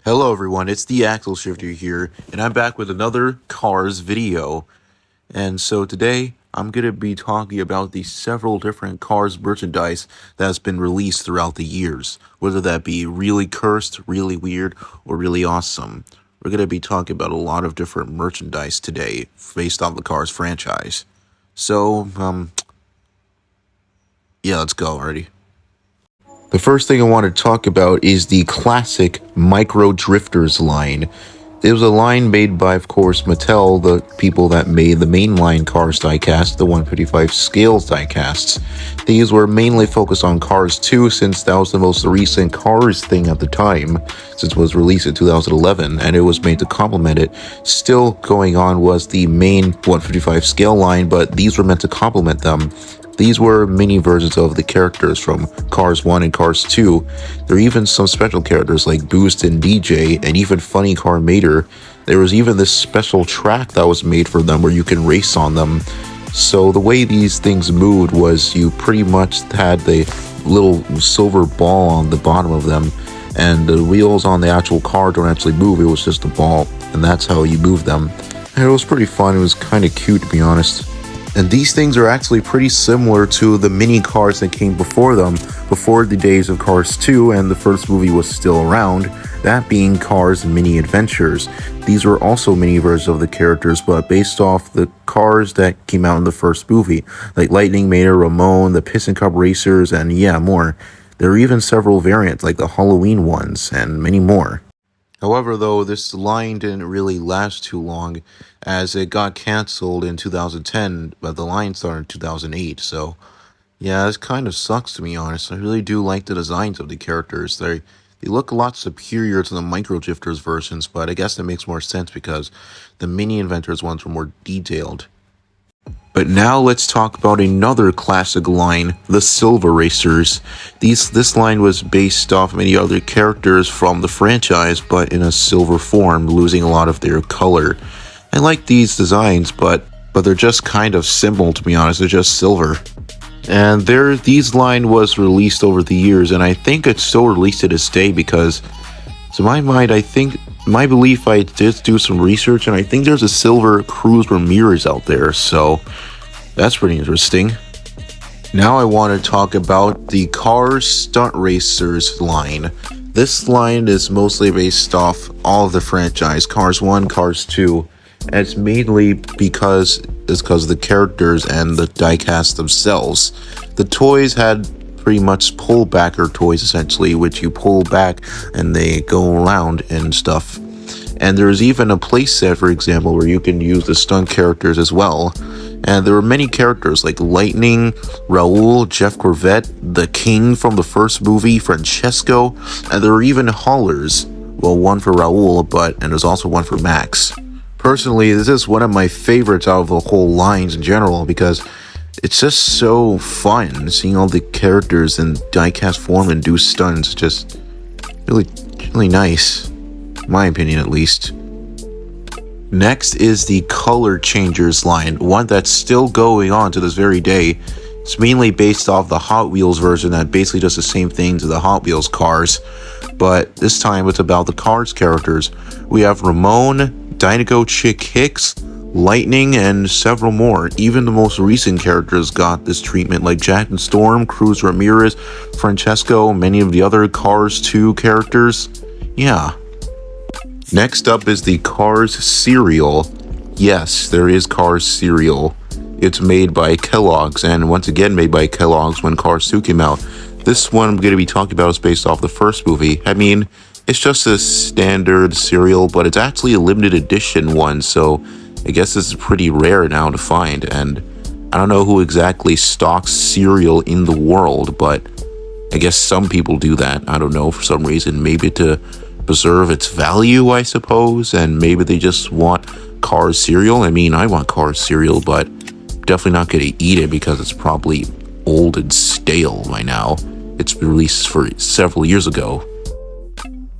Hello everyone, it's the Axle Shifter here, and I'm back with another Cars video. And so today, I'm going to be talking about the several different Cars merchandise that has been released throughout the years. Whether that be really cursed, really weird, or really awesome. We're going to be talking about a lot of different merchandise today, based on the Cars franchise. So, yeah, let's go already. The first thing I want to talk about is the classic Micro Drifters line. It was a line made by, of course, Mattel, the people that made the mainline Cars diecast, the 155 scale diecasts. These were mainly focused on Cars 2 since that was the most recent Cars thing at the time, since it was released in 2011, and it was made to complement it. Still going on was the main 155 scale line, but these were meant to complement them. These were mini versions of the characters from Cars 1 and Cars 2. There are even some special characters like Boost and DJ, and even Funny Car Mater. There was even this special track that was made for them where you can race on them. So the way these things moved was you pretty much had the little silver ball on the bottom of them, and the wheels on the actual car don't actually move, it was just a ball, and that's how you move them. And it was pretty fun, it was kind of cute to be honest. And these things are actually pretty similar to the mini cars that came before them, before the days of Cars 2 and the first movie was still around, that being Cars Mini Adventures. These were also mini versions of the characters, but based off the cars that came out in the first movie, like Lightning, Mater, Ramon, the Piston Cup Racers, and yeah, more. There are even several variants, like the Halloween ones, and many more. However, though, this line didn't really last too long, as it got cancelled in 2010, but the line started in 2008, so yeah, this kind of sucks to be honest. I really do like the designs of the characters. They look a lot superior to the Micro Drifters versions, but I guess that makes more sense because the Mini Inventors ones were more detailed. But now let's talk about another classic line, the Silver Racers. This line was based off many other characters from the franchise, but in a silver form, losing a lot of their color. I like these designs, but they're just kind of simple to be honest, they're just silver. And these line was released over the years, and I think it's still released to this day because, to my mind, my belief, I did do some research, and I think there's a silver Cruz Ramirez out there, so that's pretty interesting. Now I want to talk about the Cars Stunt Racers line. This line is mostly based off all of the franchise, Cars 1, Cars 2, and it's mainly because of the characters and the diecast themselves. The toys had pretty much pull-backer toys essentially, which you pull back and they go around and stuff. And there's even a playset, for example, where you can use the stunt characters as well. And there were many characters like Lightning, Raul, Jeff Corvette, the King from the first movie, Francesco, and there were even haulers. Well, one for Raul, and there's also one for Max. Personally, this is one of my favorites out of the whole lines in general because it's just so fun seeing all the characters in diecast form and do stunts. Just really nice, in my opinion at least. Next is the Color Changers line, one that's still going on to this very day. It's mainly based off the Hot Wheels version that basically does the same thing to the Hot Wheels cars, but this time it's about the Cars characters. We have Ramon, Dinoco Chick Hicks, Lightning, and several more. Even the most recent characters got this treatment, like Jack and Storm, Cruz Ramirez, Francesco, many of the other Cars 2 characters. Yeah. Next up is the Cars cereal. Yes, there is Cars cereal. It's made by Kellogg's, and once again made by Kellogg's when Cars 2 came out. This one I'm going to be talking about is based off the first movie. I mean, it's just a standard cereal, but it's actually a limited edition one, so I guess this is pretty rare now to find, and I don't know who exactly stocks cereal in the world, but I guess some people do that. I don't know, for some reason, maybe to preserve its value, I suppose, and maybe they just want Cars cereal. I mean, I want Cars cereal, but definitely not going to eat it because it's probably old and stale by now. It's been released for several years ago.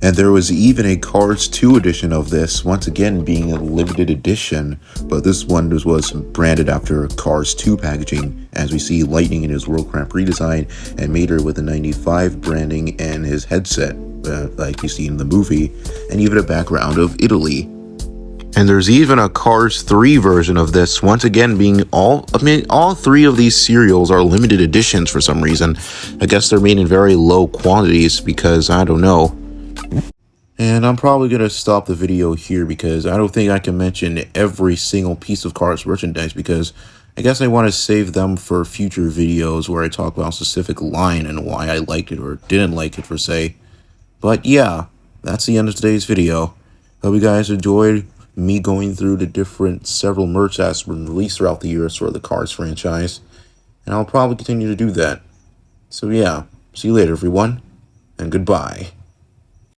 And there was even a Cars 2 edition of this, once again being a limited edition, but this one was branded after Cars 2 packaging, as we see Lightning in his World Grand Prix design, and Mater with the 95 branding and his headset. like you see in the movie, and even a background of Italy. And there's even a Cars 3 version of this, once again being all three of these serials are limited editions for some reason. I guess they're made in very low quantities because, I don't know. And I'm probably going to stop the video here because I don't think I can mention every single piece of Cars merchandise because I guess I want to save them for future videos where I talk about a specific line and why I liked it or didn't like it per se. But yeah, that's the end of today's video. Hope you guys enjoyed me going through the several merch that's been released throughout the years for the Cars franchise. And I'll probably continue to do that. So yeah, see you later everyone, and goodbye.